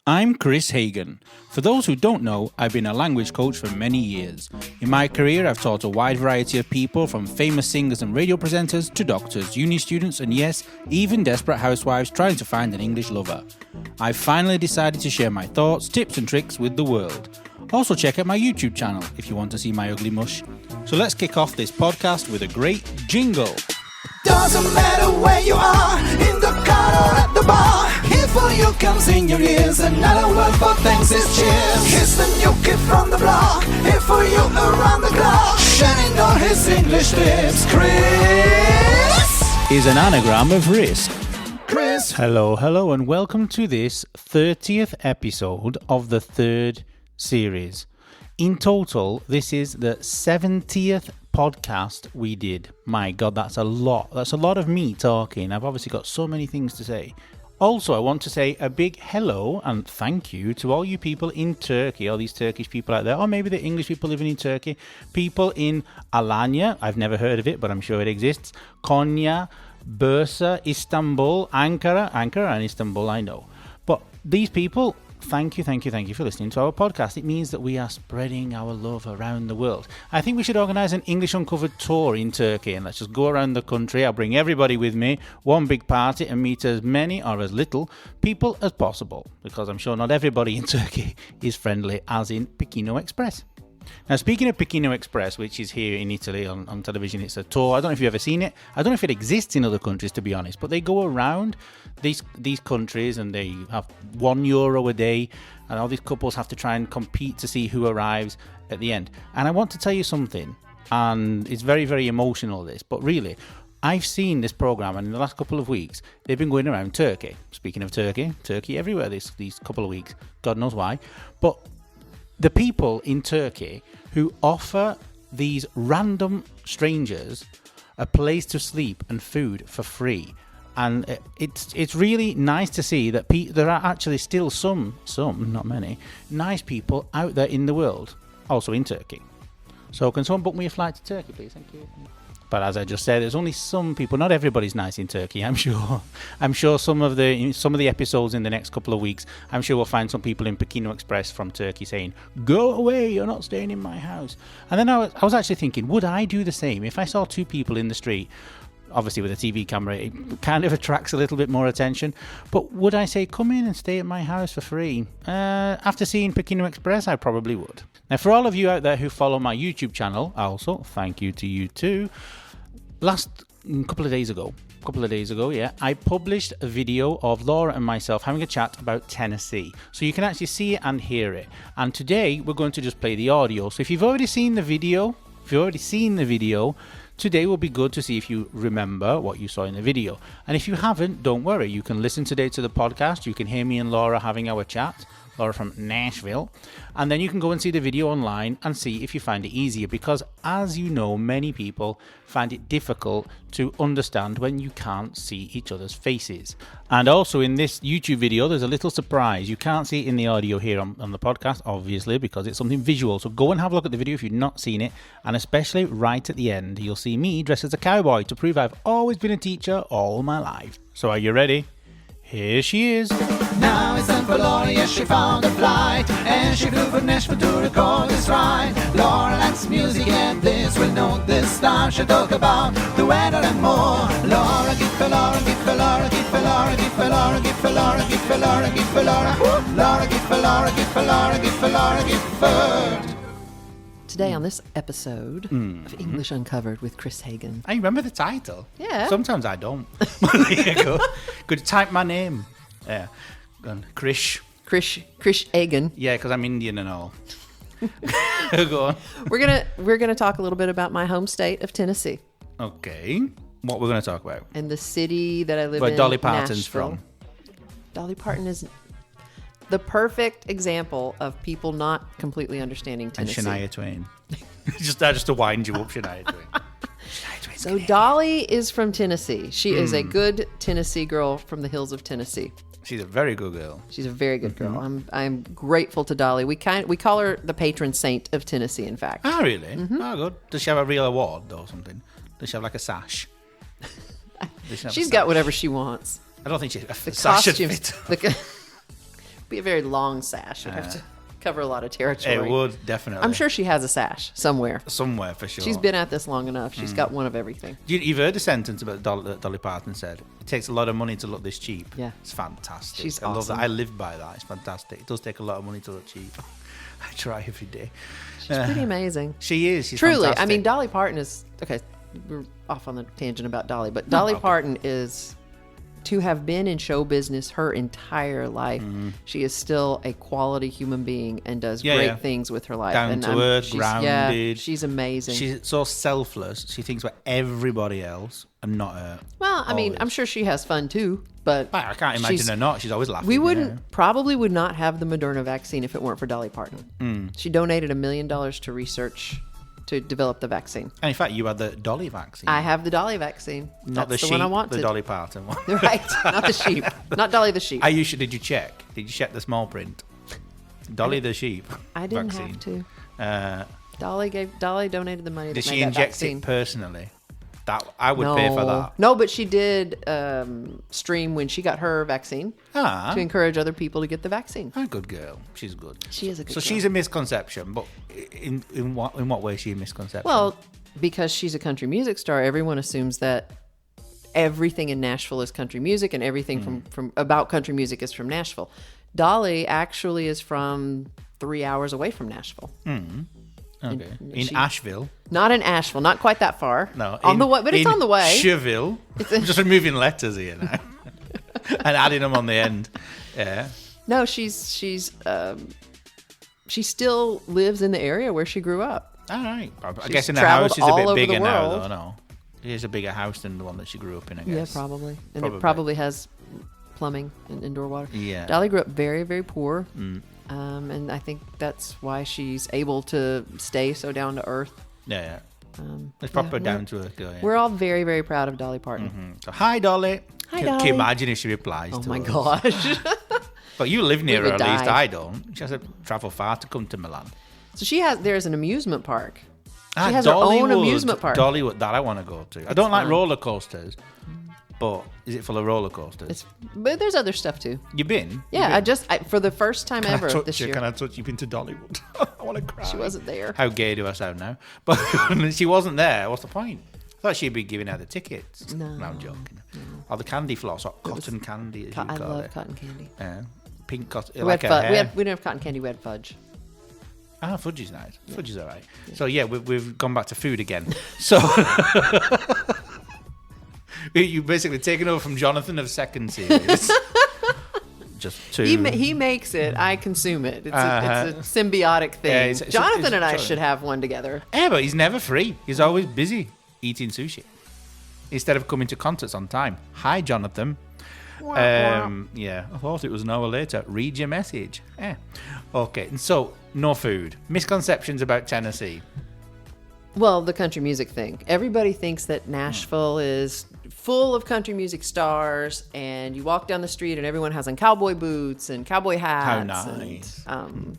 I'm Kris Hagan. For those who don't know, I've been a language coach for many years. In my career, I've taught a wide variety of people, from famous singers and radio presenters to doctors, uni students, and yes, even desperate housewives trying to find an English lover. I've finally decided to share my thoughts, tips and tricks with the world. Also check out my YouTube channel if you want to see my ugly mush. So let's kick off this podcast with a great jingle. Doesn't matter where you are, in the car or at the bar. Here for you comes in your ears, another word for thanks is cheers. Here's the new kid from the block, here for you around the clock, shining all his English tips. Kris is an anagram of risk. Kris. Hello, and welcome to this 30th episode of the third series. In total, this is the 70th podcast we did. My God, that's a lot. That's a lot of me talking. I've obviously got so many things to say. Also, I want to say a big hello and thank you to all you people in Turkey, all these Turkish people out there, or maybe the English people living in Turkey, people in Alanya, I've never heard of it, but I'm sure it exists, Konya, Bursa, Istanbul, Ankara and Istanbul, I know. But these people, thank you for listening to our podcast. It means that we are spreading our love around the world. I think we should organise an English Uncovered tour in Turkey and let's just go around the country. I'll bring everybody with me, one big party, and meet as many or as little people as possible, because I'm sure not everybody in Turkey is friendly as in Pekino Express. Now, speaking of Pekino Express, which is here in Italy on television, it's a tour. I don't know if you've ever seen it. I don't know if it exists in other countries, to be honest, but they go around these countries and they have €1 a day, and all these couples have to try and compete to see who arrives at the end. And I want to tell you something, and it's very, very emotional, this, but really, I've seen this program, and in the last couple of weeks, they've been going around Turkey. Speaking of Turkey everywhere these couple of weeks, God knows why, but the people in Turkey who offer these random strangers a place to sleep and food for free. And it's really nice to see that there are actually still some, not many, nice people out there in the world, also in Turkey. So can someone book me a flight to Turkey, please? Thank you. But as I just said, there's only some people. Not everybody's nice in Turkey, I'm sure. I'm sure some of the episodes in the next couple of weeks, I'm sure we'll find some people in Pekino Express from Turkey saying, "Go away, you're not staying in my house." And then I was actually thinking, would I do the same if I saw two people in the street? Obviously, with a TV camera, it kind of attracts a little bit more attention. But would I say, come in and stay at my house for free? After seeing Pekino Express, I probably would. Now, for all of you out there who follow my YouTube channel, also, thank you to you too. A couple of days ago, I published a video of Laura and myself having a chat about Tennessee. So you can actually see it and hear it. And today, we're going to just play the audio. So if you've already seen the video, today will be good to see if you remember what you saw in the video. And if you haven't, don't worry. You can listen today to the podcast. You can hear me and Laura having our chat. Laura from Nashville. And then you can go and see the video online and see if you find it easier. Because as you know, many people find it difficult to understand when you can't see each other's faces. And also in this YouTube video, there's a little surprise. You can't see it in the audio here on the podcast, obviously, because it's something visual. So go and have a look at the video if you've not seen it. And especially right at the end, you'll see me dressed as a cowboy to prove I've always been a teacher all my life. So are you ready? Here she is. Now it's time for Laura, yes, she found a flight, and she flew from Nashville to record this ride. Laura likes music, and this will know this time. She'll talk about the weather and more. Laura, give for Laura, give for Laura, give for Laura, give for Laura, give for Laura, give for Laura, give for Laura. Laura, give for Laura, give for Laura, give for Laura, give for. Today on this episode of English Uncovered with Kris Hagan. I remember the title. Yeah. Sometimes I don't. There you go. Could type my name. Yeah. Kris. Kris Hagan. Yeah, because I'm Indian and all. Go on. We're gonna talk a little bit about my home state of Tennessee. Okay. What we're going to talk about? And the city that I live in. Where Dolly Parton's Nashville. from. Dolly Parton is the perfect example of people not completely understanding Tennessee. And Shania Twain. just to wind you up, Shania Twain. So Dolly is from Tennessee. She is a good Tennessee girl from the hills of Tennessee. She's a very good girl. She's a very good girl. I'm grateful to Dolly. We call her the patron saint of Tennessee, in fact. Oh, really? Mm-hmm. Oh, good. Does she have a real award or something? Does she have like a sash? She's got whatever she wants. I don't think she. The sash should costumes. fit. be a very long sash. You'd have to cover a lot of territory. It would, definitely. I'm sure she has a sash somewhere. Somewhere, for sure. She's been at this long enough. She's got one of everything. You've heard a sentence about that Dolly Parton said. It takes a lot of money to look this cheap. Yeah. It's fantastic. She's I love awesome. that. I live by that. It's fantastic. It does take a lot of money to look cheap. I try every day. She's pretty amazing. She is. She's Truly. fantastic. I mean, Dolly Parton is... Okay, we're off on the tangent about Dolly, but Dolly Parton is... To have been in show business her entire life, she is still a quality human being and does great things with her life. Down and to earth, grounded. Yeah, she's amazing. She's so selfless. She thinks about everybody else and not her. Well, I mean, Always. I'm sure she has fun too, but I can't imagine her not. She's always laughing. we probably would not have the Moderna vaccine if it weren't for Dolly Parton. She donated $1 million to research to develop the vaccine. And in fact, you had the Dolly vaccine. I have the Dolly vaccine. Not That's the the sheep, one I wanted. the Dolly Parton one. Right, not the sheep. Not Dolly the sheep. Did you check? Did you check the small print? Dolly the sheep I didn't vaccine. have to. Dolly donated the money. Did to she make that inject vaccine. it personally? That I would pay for that. No, but she did stream when she got her vaccine to encourage other people to get the vaccine. A good girl. She's good. She is a good So girl. she's a misconception, but in what way is she a misconception? Well, because she's a country music star, everyone assumes that everything in Nashville is country music and everything from about country music is from Nashville. Dolly actually is from 3 hours away from Nashville. okay. In Asheville. Not in Asheville, not quite that far. No. On the way, but it's on the way. Cheville. I'm just removing letters here now. And adding them on the end. Yeah. No, she still lives in the area where she grew up. All right. I She's guess in the traveled house is a all bit over the bigger now, world. though. No. It is a bigger house than the one that she grew up in, I Yeah, guess. probably. And it probably has plumbing and indoor water. Yeah. Dolly grew up very, very poor. And I think that's why she's able to stay so down to earth. Yeah. It's proper down to earth girl. Yeah. We're all very, very proud of Dolly Parton. So, hi, Dolly. Hi, Can Dolly. you imagine if she replies Oh to my us? gosh. But you live near We her, would at least die. I don't. She has to travel far to come to Milan. So there's an amusement park. She has her own amusement park. Dollywood, that I want to go to. I don't like roller coasters, but is it full of roller coasters? But there's other stuff too. You been? Yeah, for the first time Can I ever touch this you? year. Can I touch you? Been to Dollywood? I want to cry. She wasn't there. How gay do I sound now? But she wasn't there. What's the point? I thought she'd be giving out the tickets. No. I'm joking. Or the candy floss, or cotton candy, as you I call love it. cotton candy. Yeah. Pink cotton. We Like had a fudge. hair. We didn't have cotton candy. We had fudge. Fudge is nice. Fudge is all right. So, yeah, we've gone back to food again. So, you've basically taken over from Jonathan of second series. Just two. He makes it. I consume it. It's a symbiotic thing. Yeah, it's Jonathan and I sorry. should have one together. Yeah, but he's never free. He's always busy eating sushi instead of coming to concerts on time. Hi, Jonathan. Yeah, I thought it was an hour later. Read your message. Okay, and so no food. Misconceptions about Tennessee. Well, the country music thing. Everybody thinks that Nashville is full of country music stars, and you walk down the street and everyone has on cowboy boots and cowboy hats. How nice. And,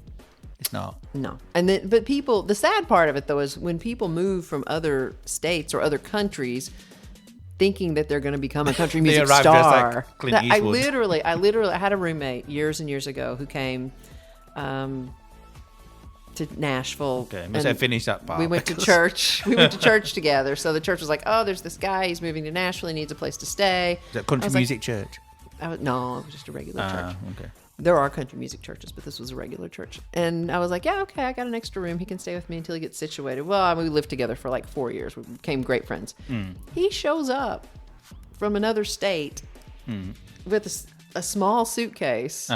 It's not. no. But people, the sad part of it though is when people move from other states or other countries, thinking that they're going to become a country music arrive dressed like star. Clint I Eastwood. literally I had a roommate years and years ago who came to Nashville. Okay, must have finished that part. We went to church. We went to church together. So the church was like, "Oh, there's this guy. He's moving to Nashville. He needs a place to stay." Is that country I was like- music church? No, it was just a regular church. Okay. There are country music churches, but this was a regular church. And I was like, "Yeah, okay. I got an extra room. He can stay with me until he gets situated." Well, we lived together for like 4 years. We became great friends. He shows up from another state with a small suitcase.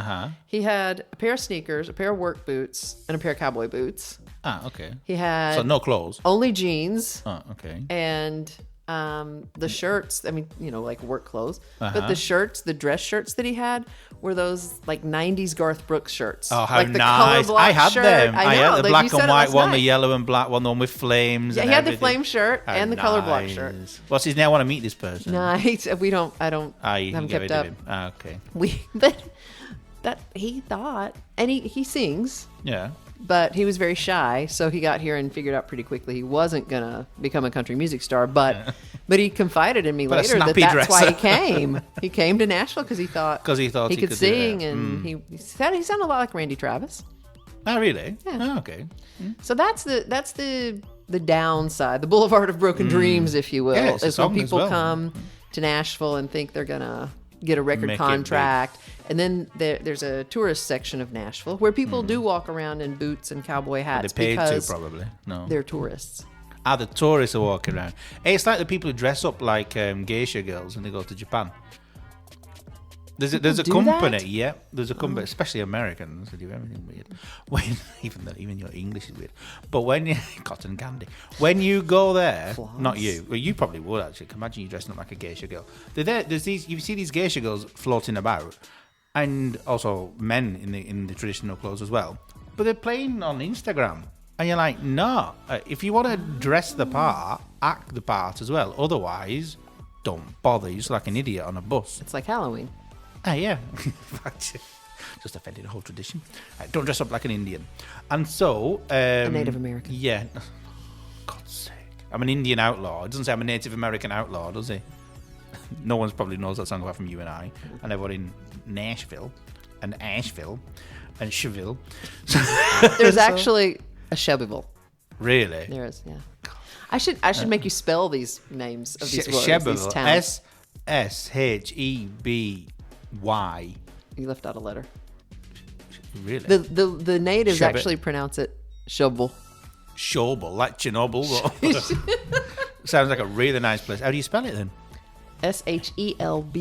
He had a pair of sneakers, a pair of work boots, and a pair of cowboy boots. Okay. He had So no clothes. only jeans Okay. and the shirts. I mean, like work clothes. But the shirts, the dress shirts that he had, were those like 90s Garth Brooks shirts. Oh, how like the nice! color block I had shirt. them. I had know, the like, black you said and it white last one, the night. yellow and black one, the one with flames. Yeah, and he had the everything. flame shirt How and the color block shirt. nice. What's his name? I want to meet this person. Nice. I don't You haven't get rid kept of up. him. Okay. But that he thought, and he sings. Yeah. But he was very shy, so he got here and figured out pretty quickly he wasn't gonna become a country music star. But he confided in me But a later that snappy that's dresser. why he came. He came to Nashville because he thought he could sing, do that. and he sounded a lot like Randy Travis. Oh, really? Yeah. Oh, okay. So that's the downside, the boulevard of broken dreams, if you will, Yeah, it's a is when song as people well. come to Nashville and think they're gonna get a record Make it contract, and then there's a tourist section of Nashville where people do walk around in boots and cowboy hats They paid to, because probably. No. they're tourists. The tourists are walking around. It's like the people who dress up like geisha girls when they go to Japan. There's a do company, that? yeah. There's a company, especially Americans, who do everything weird. Even your English is weird. But when you cotton candy, when you go there, Floss. not you. Well, you probably would actually. Imagine you dressing up like a geisha girl. They're there. There's these. You see these geisha girls floating about, and also men in the traditional clothes as well. But they're playing on Instagram, and you're like, no. If you want to dress the part, act the part as well. Otherwise, don't bother. You're just like an idiot on a bus. It's like Halloween. Yeah. Just offended the whole tradition. Don't dress up like an Indian. And so... a Native American. Yeah. God's sake. I'm an Indian outlaw. It doesn't say I'm a Native American outlaw, does it? No one probably knows that song apart from you and I. And everyone in Nashville and Asheville and Cheville. There's actually a Shelbyville. Really? There is, yeah. I should make you spell these names of these words, Cheville. these towns. Shebby. You left out a letter. Really? The natives Shebby. actually pronounce it Shobel. Shobel, like Chernobyl. Sounds like a really nice place. How do you spell it then? Shelbyville.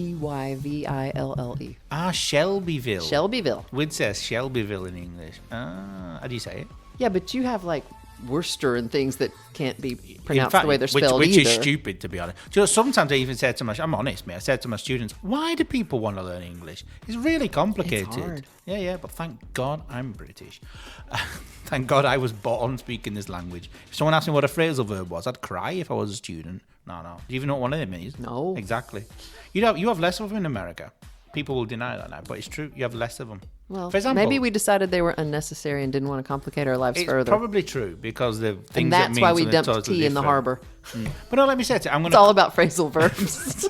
Shelbyville. Shelbyville. We'd say Shelbyville in English. How do you say it? Yeah, but you have like Worcester and things that can't be In pronounced fact, the way they're spelled which either. is stupid, to be honest. Do you know, sometimes I even said to my... I'm honest, mate. I said to my students, why do people want to learn English? It's really complicated. It's hard. Yeah, but thank God I'm British. Thank God I was born speaking this language. If someone asked me what a phrasal verb was, I'd cry if I was a student. No. Do you even know what one of them is? No. Exactly. You have less of them in America. People will deny that now, but it's true. You have less of them. Well, for example, maybe we decided they were unnecessary and didn't want to complicate our lives it's further. probably true because the things And that that's mean why we something dumped totally tea in the different. harbor. But no, let me say it. I'm going It's all about phrasal verbs.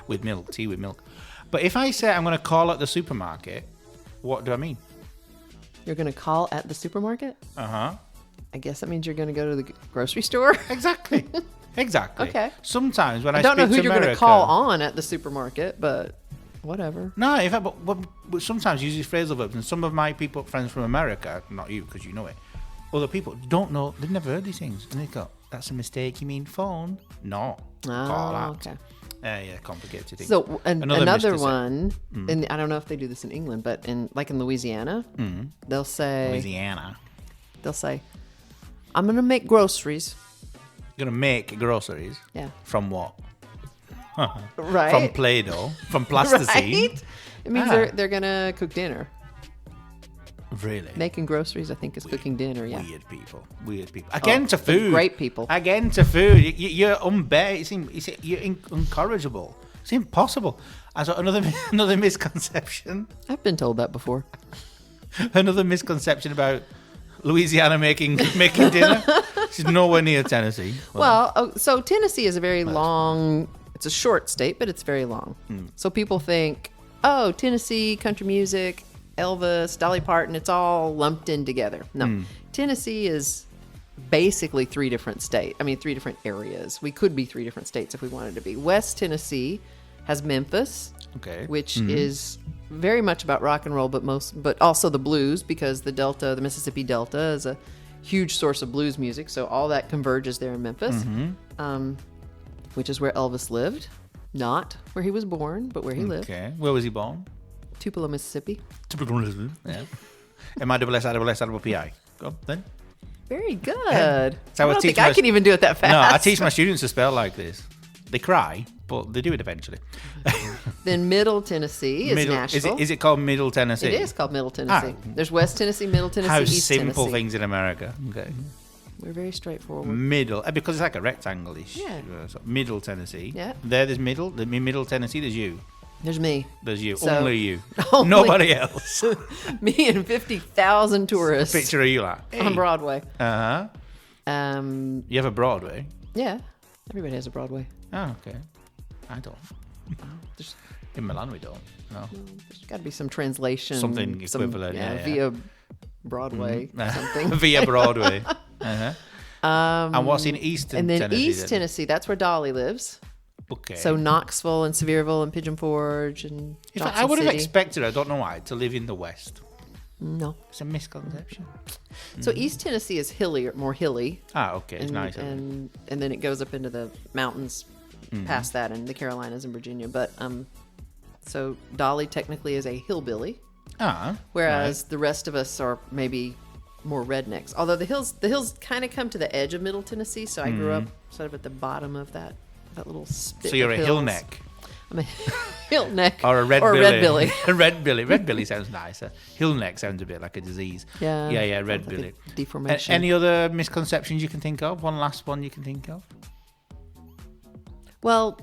with milk, tea with milk. But if I say I'm going to call at the supermarket, what do I mean? You're going to call at the supermarket? Uh-huh. I guess that means you're going to go to the grocery store. Exactly. Exactly. Okay. Sometimes when I don't know speak who to you're going to America- call on at the supermarket, but whatever. No, in fact, but sometimes use these phrasal verbs, and some of my friends from America, not you because you know it, other people don't know, they've never heard these things, and they go, "That's a mistake. You mean phone? No, call that." Okay. Yeah, complicated thing. So another mistake. one, and I don't know if they do this in England, but in Louisiana, they'll say, Louisiana. "I'm gonna make groceries." You're gonna make groceries. Yeah. From what? Right. From Play-Doh. From plasticine. Right? It means they're gonna cook dinner. Really? Making groceries, I think, is cooking dinner. Yeah. Weird people. Again to food. Great people. Again to food. You're you're incorrigible. It's impossible. And so another misconception. I've been told that before. Another misconception about Louisiana making dinner. She's nowhere near Tennessee. So Tennessee is a very long. It's a short state, but it's very long. So people think, oh, Tennessee, country music, Elvis, Dolly Parton, it's all lumped in together. No, Tennessee is basically three different areas. We could be three different states if we wanted to be. West Tennessee has Memphis, which is very much about rock and roll, but also the blues, because the Mississippi Delta is a huge source of blues music. So all that converges there in Memphis, which is where Elvis lived. Not where he was born, but where he lived. Okay. Where was he born? Tupelo, Mississippi. Yeah. M-I-S-S-I-P-I. Go then. Very good. So I don't think I can even do it that fast. No, I teach my students to spell like this. They cry, but they do it eventually. Then Middle Tennessee is Nashville. Is it called Middle Tennessee? It is called Middle Tennessee. There's West Tennessee, Middle Tennessee, How East simple Tennessee. things in America. Okay. We're very straightforward. Middle, because it's like a rectangle-ish. Yeah. So Middle Tennessee. Yeah. There's Middle. In Middle Tennessee, there's you. There's me. There's you. So- Only you. Only- Nobody else. Me and 50,000 tourists Picture of you like, on hey. Broadway. Uh-huh. You have a Broadway? Yeah, everybody has a Broadway. Oh, okay. I don't. There's In Milan we don't. No. got to be some translation. Something equivalent, yeah. Via Broadway, something. Via Broadway. Uh-huh. And what's in Eastern And then Tennessee? East Tennessee, that's where Dolly lives. Okay. So Knoxville and Sevierville and Pigeon Forge and In fact, Johnson I would have City. expected her, I don't know why, to live in the West. No. It's a misconception. So East Tennessee is hilly, or more hilly. Ah, okay. It's and, nice. and then it goes up into the mountains past that in the Carolinas and Virginia. But so Dolly technically is a hillbilly, whereas the rest of us are maybe more rednecks. Although the hills kind of come to the edge of Middle Tennessee, so I grew up sort of at the bottom of that little spit. So you're a of hill hills. neck. I'm a hill neck Or a red or billy. red billy. A red billy. Red billy sounds nicer. Hill neck sounds a bit like a disease. Yeah, Red sounds like billy. a deformation. Any other misconceptions you can think of? One last one you can think of? Well,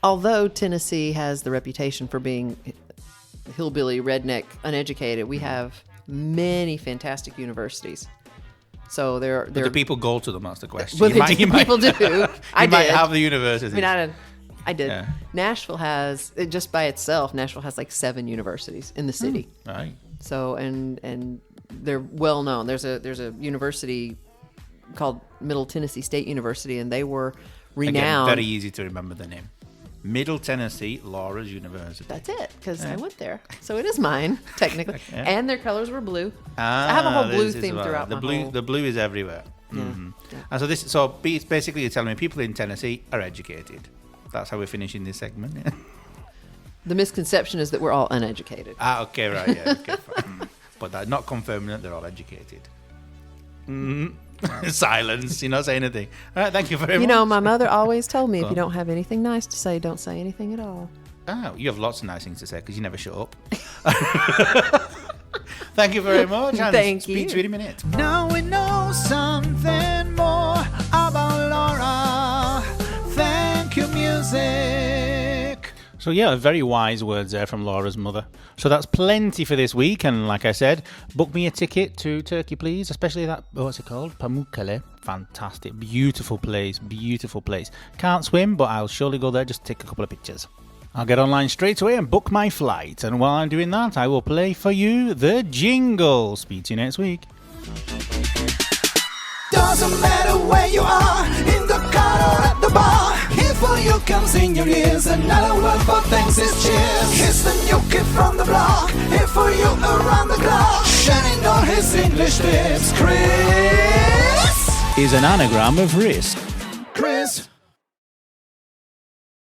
although Tennessee has the reputation for being hillbilly, redneck, uneducated, we have many fantastic universities. So there Do people go to them? That's the question. Well, people do. I might did. have the university. I did. Yeah. Nashville has, just by itself, Nashville has like 7 universities in the city. Right. So and they're well known. There's a university called Middle Tennessee State University, and they were renowned. Again, very easy to remember the name. Middle Tennessee Laura's University. That's it, because I went there, so it is mine technically. Yeah. And their colors were blue. I have a whole blue this is theme right. throughout the my blue. whole. The blue is everywhere. Yeah. And so basically you're telling me people in Tennessee are educated. That's how we're finishing this segment. Yeah. The misconception is that we're all uneducated. Okay, right, yeah, okay, fine. But that's not confirming that they're all educated. Silence. You're not saying anything. All right, thank you very much. You know, my mother always told me if you don't have anything nice to say, don't say anything at all. Oh, you have lots of nice things to say because you never shut up. Thank you very much. And Thank speak you. to you in a minute. Now we know something more about Laura. Thank you, music. So yeah, very wise words there from Laura's mother. So that's plenty for this week, and like I said, book me a ticket to Turkey, please. Especially that, what's it called? Pamukkale. Fantastic, beautiful place, beautiful place. Can't swim, but I'll surely go there just to take a couple of pictures. I'll get online straight away and book my flight, and while I'm doing that, I will play for you the jingle. Speak to you next week. Doesn't matter where you are, in the car or at the bar. Here for you comes in your ears, another word for thanks is cheers. Here's the new kid from the block, here for you around the clock, shining all his English tips. Chris Is an anagram of risk.